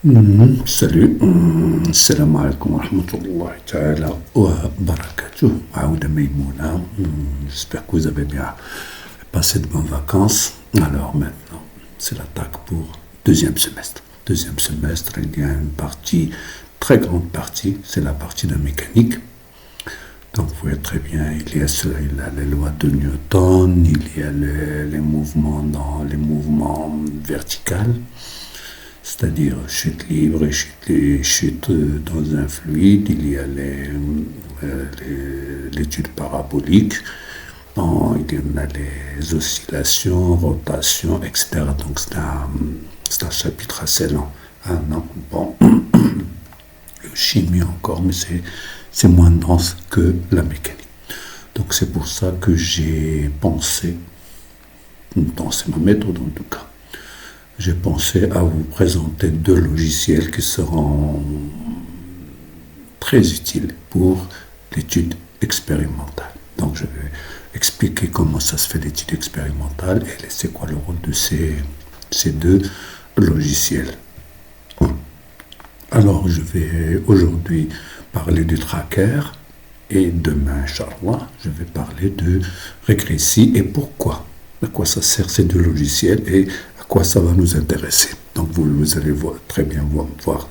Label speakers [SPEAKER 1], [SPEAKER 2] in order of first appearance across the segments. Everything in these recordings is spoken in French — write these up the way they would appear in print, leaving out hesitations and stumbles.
[SPEAKER 1] Salut, salam alaikum wa rahmatullahi ta'ala wa barakatuh. Aouda Maïmouna, j'espère que vous avez bien passé de bonnes vacances. Alors maintenant, c'est l'attaque pour deuxième semestre. Deuxième semestre, il y a une partie, très grande partie, c'est la partie de mécanique. Donc vous voyez très bien, il y a les lois de Newton, il y a les mouvements dans les mouvements verticaux, c'est-à-dire chute libre et chute dans un fluide. Il y a l'étude parabolique, il y en a les oscillations, rotations, etc. Donc c'est un chapitre assez lent. Ah non, bon, chimie encore, mais c'est moins dense que la mécanique. Donc c'est pour ça que j'ai pensé, c'est ma méthode en tout cas, j'ai pensé à vous présenter deux logiciels qui seront très utiles pour l'étude expérimentale. Donc je vais expliquer comment ça se fait l'étude expérimentale et c'est quoi le rôle de ces deux logiciels. Alors je vais aujourd'hui parler du tracker et demain, Inch'Allah, je vais parler de régressie et pourquoi. À quoi ça sert ces deux logiciels et à quoi ça va nous intéresser. Donc vous allez très bien voir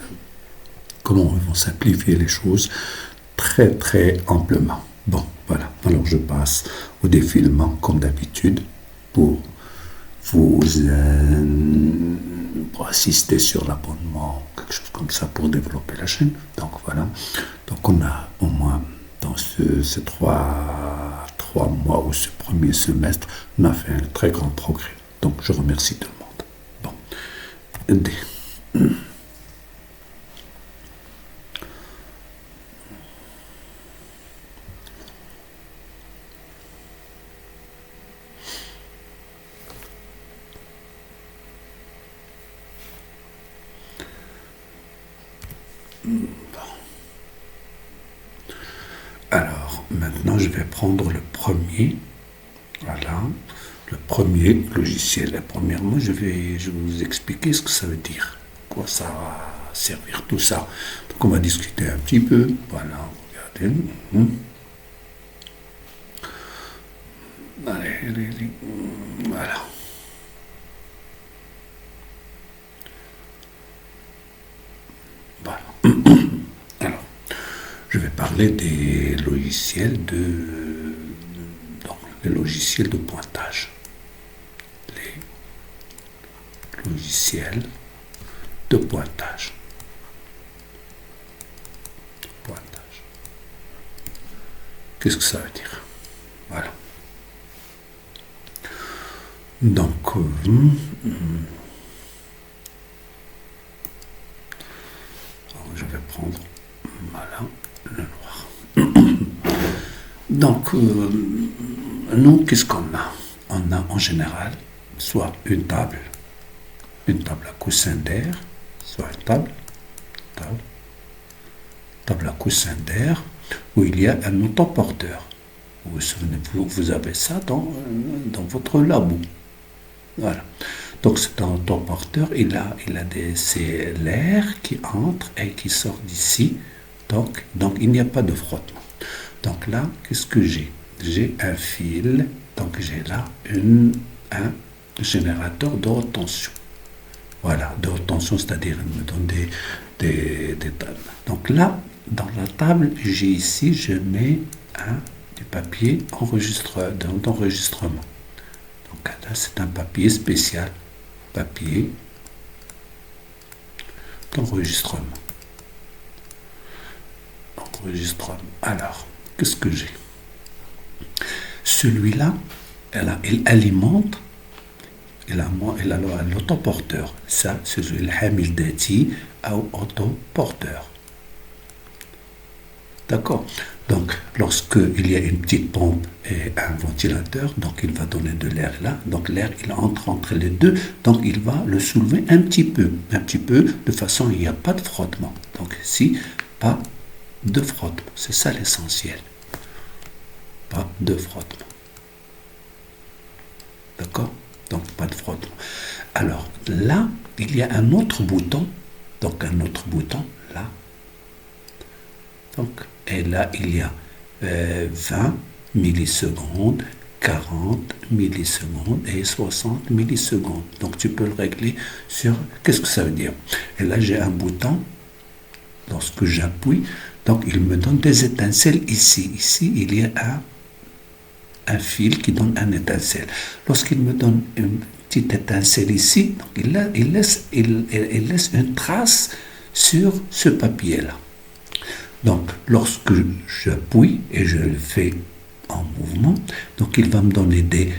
[SPEAKER 1] comment ils vont simplifier les choses très très amplement. Bon, voilà. Alors je passe au défilement comme d'habitude pour pour assister sur l'abonnement, quelque chose comme ça pour développer la chaîne. Donc voilà. Donc on a au moins dans ces trois mois ou ce premier semestre, on a fait un très grand progrès. Donc je remercie tout le monde. Bon. Alors, maintenant, je vais prendre le premier. Voilà, le premier logiciel. Et premièrement, je vais vous expliquer ce que ça veut dire. Quoi ça va servir tout ça. Donc, on va discuter un petit peu. Voilà, regardez. Allez. Voilà. Voilà. Alors, je vais parler des logiciels les logiciels de pointage. Les logiciels de pointage. Qu'est-ce que ça veut dire? Voilà. Donc, je vais prendre, voilà, le noir. Donc, nous, qu'est-ce qu'on a? On a en général soit une table à coussin d'air, soit une table à coussin d'air, où il y a un autoporteur. Vous vous souvenez, vous avez ça dans votre labo. Voilà. Donc cet autoporteur, c'est l'air qui entre et qui sort d'ici. Donc il n'y a pas de frottement. Donc là, qu'est-ce que j'ai? J'ai un fil, donc j'ai là un générateur de haute tension. Voilà, de haute tension, c'est-à-dire il me donne des tables. Donc là, dans la table, je mets du papier d'enregistrement. Donc là, c'est un papier spécial, papier d'enregistrement. Alors, qu'est-ce que j'ai? Celui-là, il alimente, il a l'autoporteur. Ça, c'est le hamil dati ou autoporteur. D'accord. Donc, lorsqu'il y a une petite pompe et un ventilateur, donc il va donner de l'air là. Donc l'air, il entre les deux. Donc il va le soulever un petit peu, de façon il n'y a pas de frottement. Donc ici, pas de frottement. C'est ça l'essentiel. Pas de frottement. D'accord? Donc pas de frottement. Alors là, il y a un autre bouton Donc un autre bouton, là. Donc, et là, il y a 20 millisecondes, 40 millisecondes et 60 millisecondes. Donc tu peux le régler sur... Qu'est-ce que ça veut dire? Et là, j'ai un bouton. Lorsque j'appuie, donc il me donne des étincelles ici. Ici, il y a un fil qui donne un étincelle. Lorsqu'il me donne une petite étincelle ici, donc il laisse une trace sur ce papier-là. Donc, lorsque j'appuie et je le fais en mouvement, donc il va me donner des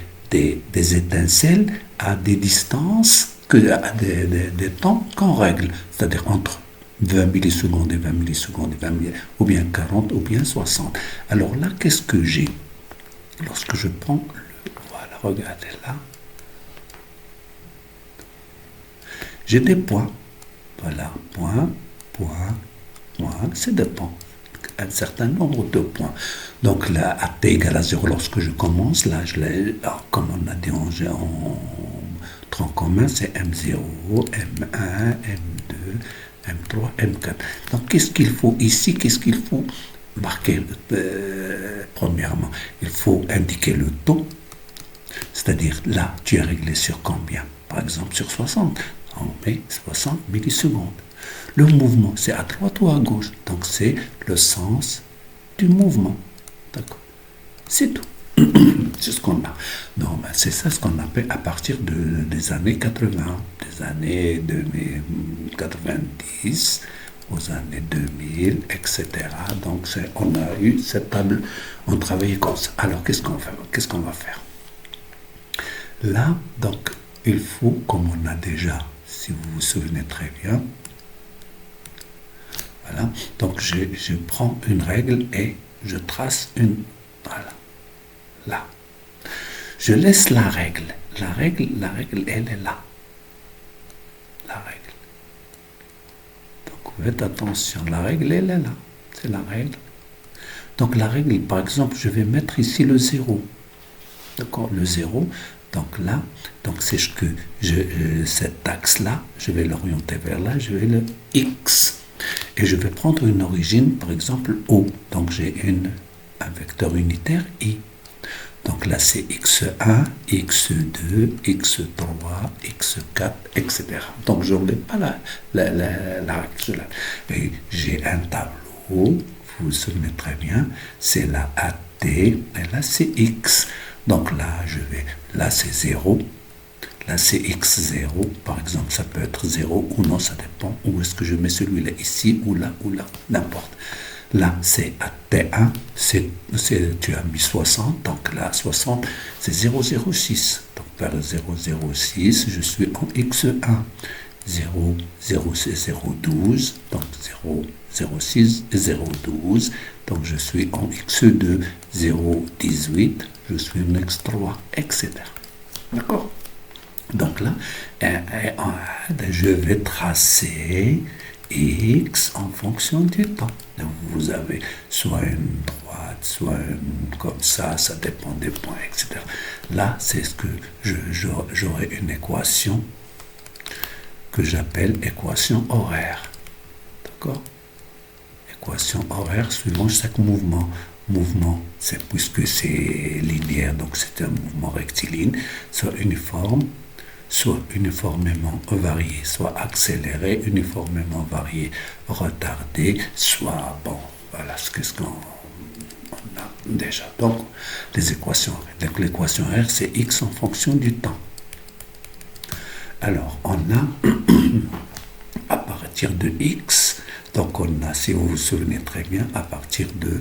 [SPEAKER 1] étincelles à des distances, à des temps qu'on règle, c'est-à-dire entre 20 millisecondes et 20 millisecondes, et 20 ou bien 40 ou bien 60. Alors là, qu'est-ce que j'ai? Lorsque je prends voilà, regardez là, j'ai des points. Voilà, point, point, point, c'est des points. Un certain nombre de points. Donc là, à t égale à 0, lorsque je commence, là, comme on a dit en tronc commun, c'est M0, M1, M2, M3, M4. Donc qu'est-ce qu'il faut ici? Qu'est-ce qu'il faut marquer? Premièrement, il faut indiquer le taux, c'est-à-dire là, tu es réglé sur combien? Par exemple, sur 60. On met 60 millisecondes. Le mouvement, c'est à droite ou à gauche. Donc, c'est le sens du mouvement. D'accord? C'est tout. C'est ce qu'on a. Non, ben c'est ça ce qu'on appelle à partir des années 80, des années 90, aux années 2000, etc. Donc, on a eu cette table, on travaillait comme ça. Alors, qu'est-ce qu'on va faire? Là, donc, il faut, comme on a déjà, si vous vous souvenez très bien, voilà, donc je prends une règle et je trace une, voilà, là. Je laisse la règle, elle est là, la règle. Donc, faites attention, la règle, elle est là, c'est la règle. Donc, la règle, par exemple, je vais mettre ici le 0, d'accord, le 0. Donc là, donc c'est que cet axe-là, je vais l'orienter vers là, je vais le X. Et je vais prendre une origine, par exemple, O. Donc j'ai un vecteur unitaire I. Donc là, c'est X1, X2, X3, X4, etc. Donc je n'enlève pas la règle. Et j'ai un tableau, vous vous souvenez très bien, c'est la AT, et là, c'est X. Donc là, là c'est 0, là c'est x0, par exemple, ça peut être 0 ou non, ça dépend où est-ce que je mets celui-là, ici ou là, n'importe. Là, c'est à T1, tu as mis 60, donc là, 60, c'est 0,06. Donc vers 0,06, je suis en x1. 0, 0, c'est 0,12, donc 0,06 et 0,12, donc je suis en x2, 0,18, je suis en x3, etc. D'accord? Donc là, je vais tracer x en fonction du temps. Donc vous avez soit une droite, soit une comme ça dépend des points, etc. Là, c'est ce que j'aurai une équation que j'appelle équation horaire. D'accord? Équation horaire suivant chaque mouvement. Mouvement, c'est puisque c'est linéaire, donc c'est un mouvement rectiligne, soit uniforme, soit uniformément varié, soit accéléré, uniformément varié, retardé, soit bon. Voilà ce qu'on a déjà. Donc, les équations horaires. Donc, l'équation horaire, c'est x en fonction du temps. Alors, on a à partir de x, donc on a, si vous vous souvenez très bien, à partir de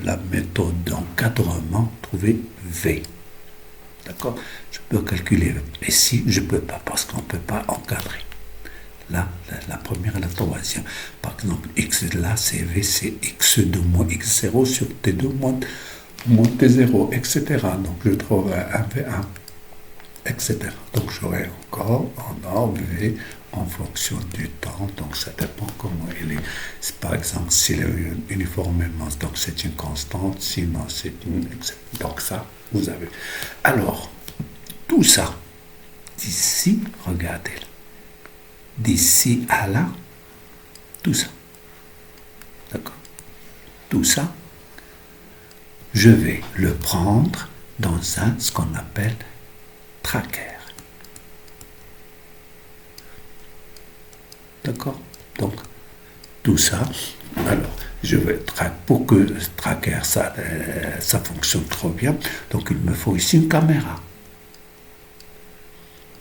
[SPEAKER 1] la méthode d'encadrement, trouver V. D'accord? Je peux calculer. Et si je ne peux pas, parce qu'on ne peut pas encadrer. Là, la première et la troisième. Par exemple, x là, c'est V, c'est x2 moins x0 sur t2 moins t0, etc. Donc, je trouve un V1, etc. Donc, j'aurai encore en ordre V en fonction du temps. Donc, ça dépend comment il est. Par exemple, s'il est uniformément, donc c'est une constante, sinon c'est une, etc. Donc, ça, vous avez. Alors, tout ça, ici, regardez. d'ici à là, tout ça. D'accord? Tout ça, je vais le prendre dans ce qu'on appelle tracker. D'accord? Donc, tout ça, alors, je vais pour que tracker, ça fonctionne trop bien, donc il me faut ici une caméra.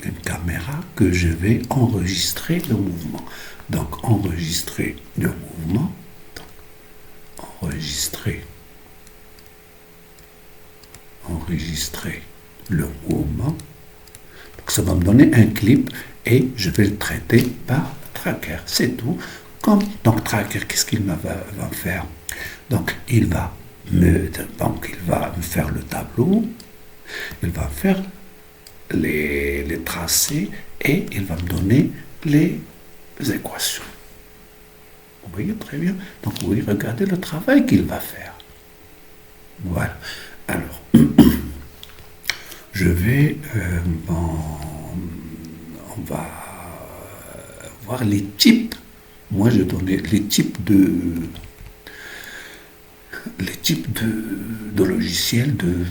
[SPEAKER 1] Une caméra que je vais enregistrer le mouvement. Donc, enregistrer le mouvement. Donc, enregistrer le mouvement. Donc, ça va me donner un clip et je vais le traiter par tracker. C'est tout. Donc, tracker, qu'est-ce qu'il va faire? Donc, il va me faire le tableau, il va faire les tracés et il va me donner les équations. Vous voyez très bien. Donc, vous voyez, regardez le travail qu'il va faire. Voilà. Alors, je vais, on va voir les types. Moi, je donnais les types de logiciels de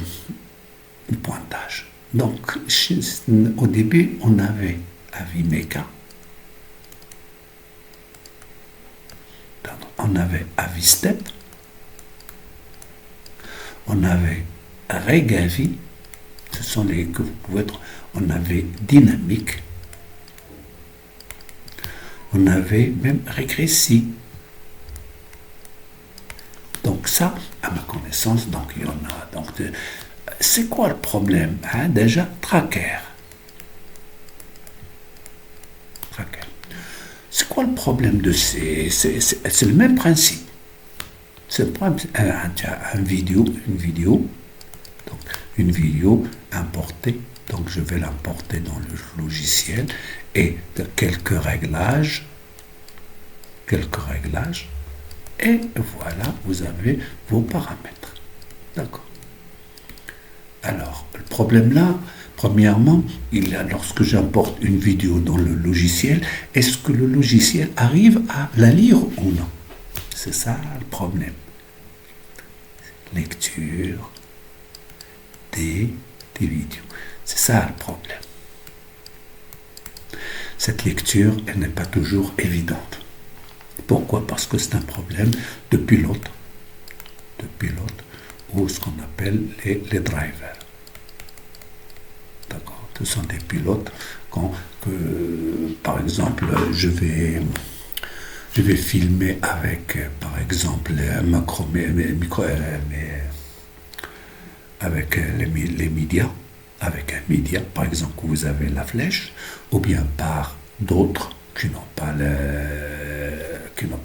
[SPEAKER 1] pointage. Donc, au début, on avait Avimega, on avait Avistep, on avait Regavi, ce sont les que vous pouvez être, on avait Dynamique, on avait même Regressi. Donc ça, à ma connaissance, donc il y en a. Donc, c'est quoi le problème? Déjà, tracker. C'est quoi le problème de ces... C'est le même principe. C'est le problème. Une vidéo. Donc, une vidéo importée. Donc, je vais l'importer dans le logiciel. Et de quelques réglages. Et voilà, vous avez vos paramètres. D'accord. Alors, le problème là, premièrement, lorsque j'importe une vidéo dans le logiciel, est-ce que le logiciel arrive à la lire ou non? C'est ça le problème. Lecture des vidéos. C'est ça le problème. Cette lecture, elle n'est pas toujours évidente. Pourquoi? Parce que c'est un problème de pilote. Ou ce qu'on appelle les drivers. D'accord. Ce sont des pilotes par exemple, je vais filmer avec, par exemple, avec les médias, avec un média, par exemple, où vous avez la flèche, ou bien par d'autres qui n'ont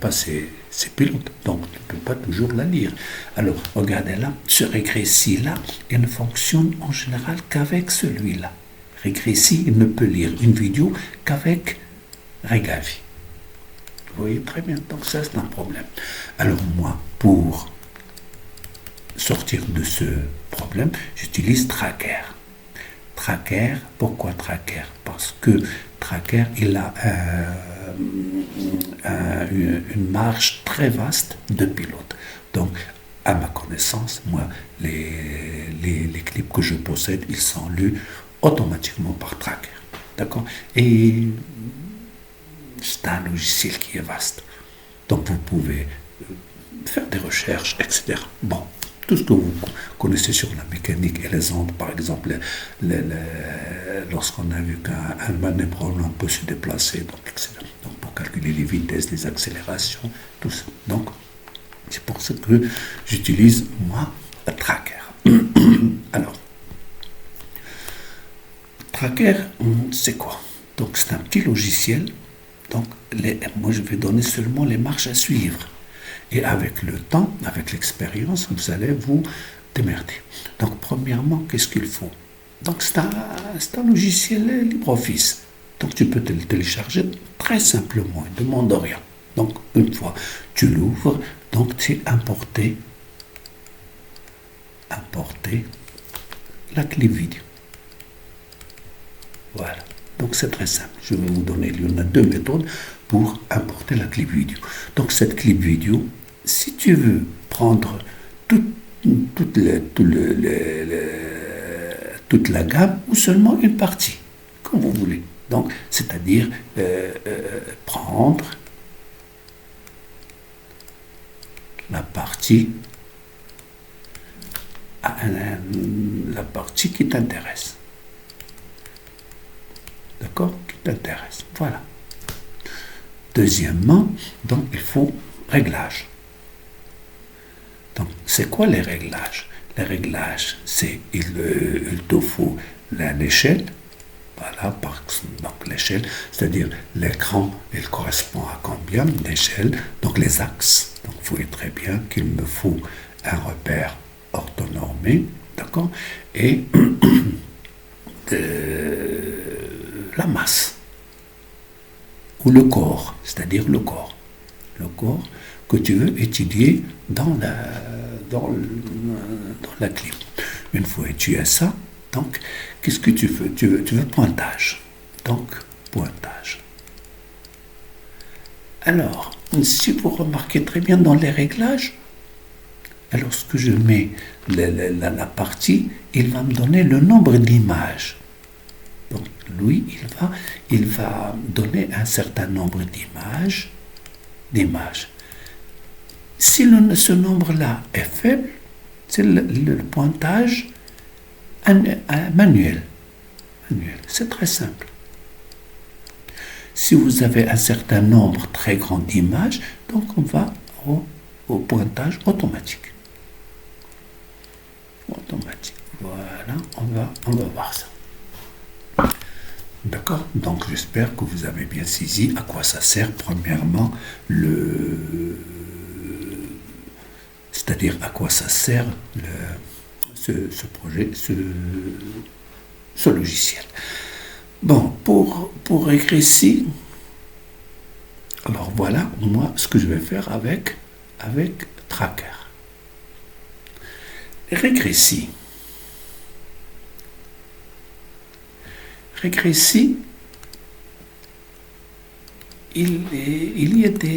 [SPEAKER 1] pas ces pilotes. Donc, tu ne peux pas toujours la lire. Alors, regardez là, ce Regressi-là, il ne fonctionne en général qu'avec celui-là. Regressi, il ne peut lire une vidéo qu'avec Regavi. Vous voyez très bien. Donc, ça, c'est un problème. Alors, moi, pour sortir de ce problème, j'utilise Tracker. Tracker, pourquoi Tracker? Parce que Tracker, il a une marge très vaste de pilotes. Donc, à ma connaissance, moi, les clips que je possède, ils sont lus automatiquement par Tracker. D'accord? Et c'est un logiciel qui est vaste. Donc, vous pouvez faire des recherches, etc. Bon. Tout ce que vous connaissez sur la mécanique et les ondes, par exemple, lorsqu'on a vu qu'un manœuvrant peut se déplacer, donc, etc. Donc, pour calculer les vitesses, les accélérations, tout ça. Donc, c'est pour ça que j'utilise, moi, le Tracker. Alors, Tracker, c'est quoi? Donc, c'est un petit logiciel. Donc, moi, je vais donner seulement les marches à suivre. Et avec le temps, avec l'expérience, vous allez vous démerder. Donc, premièrement, qu'est-ce qu'il faut? Donc, c'est un logiciel LibreOffice. Donc, tu peux te le télécharger très simplement. Il ne demande rien. Donc, une fois tu l'ouvres, donc tu importer la clé vidéo. Voilà. Donc c'est très simple. Je vais vous donner, il y en a deux méthodes pour importer la clip vidéo. Donc cette clip vidéo, si tu veux prendre toute toute la gamme ou seulement une partie, comme vous voulez. Donc, c'est-à-dire prendre la partie qui t'intéresse. D'accord? Qui t'intéresse. Voilà. Deuxièmement, donc il faut réglage. Donc, c'est quoi les réglages? Les réglages, c'est il te faut l'échelle. Voilà, donc l'échelle, c'est-à-dire l'écran, il correspond à combien d'échelles? Donc les axes. Donc vous voyez très bien qu'il me faut un repère orthonormé, d'accord? Et la masse, ou le corps, c'est-à-dire le corps. Le corps que tu veux étudier dans la clip. Une fois étudié ça, donc, qu'est-ce que tu veux? Tu veux pointage. Donc, pointage. Alors, si vous remarquez très bien dans les réglages, lorsque je mets la partie, il va me donner le nombre d'images. Donc, lui, il va donner un certain nombre d'images. Si ce nombre-là est faible, c'est le pointage manuel. C'est très simple. Si vous avez un certain nombre très grand d'images, donc on va au pointage automatique. Voilà, on va voir ça. D'accord? Donc j'espère que vous avez bien saisi à quoi ça sert. Premièrement, c'est-à-dire à quoi ça sert ce projet, ce logiciel. Bon, pour Régressi, alors voilà, moi, ce que je vais faire avec Tracker. Régressi,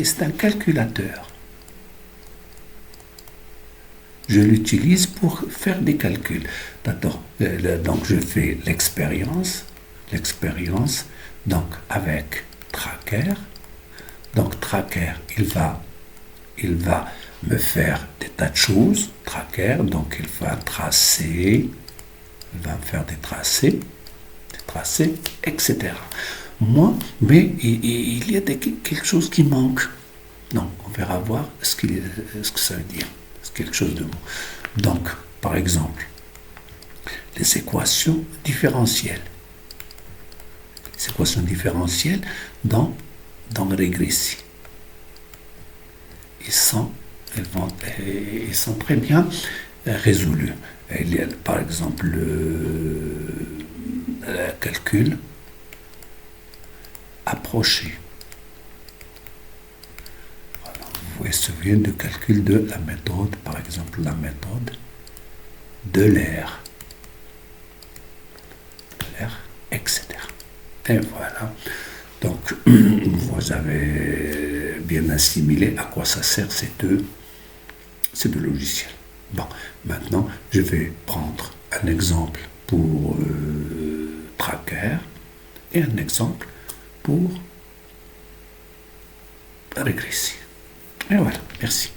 [SPEAKER 1] c'est un calculateur. Je l'utilise pour faire des calculs. Donc je fais l'expérience, donc avec Tracker. Donc Tracker, il va me faire des tas de choses. Tracker, donc il va me faire des tracés, etc. Moi, mais il y a quelque chose qui manque. Donc on verra voir ce que ça veut dire. Quelque chose de bon. Donc, par exemple, les équations différentielles. Les équations différentielles dans Régressi. Ils sont très bien résolus. Il y a, par exemple, le calcul approché. Vous souvenez du calcul de la méthode, par exemple la méthode de l'air, etc. Et voilà. Donc, vous avez bien assimilé à quoi ça sert ces deux logiciels. Bon, maintenant, je vais prendre un exemple pour Tracker et un exemple pour Régressi. Et voilà, merci.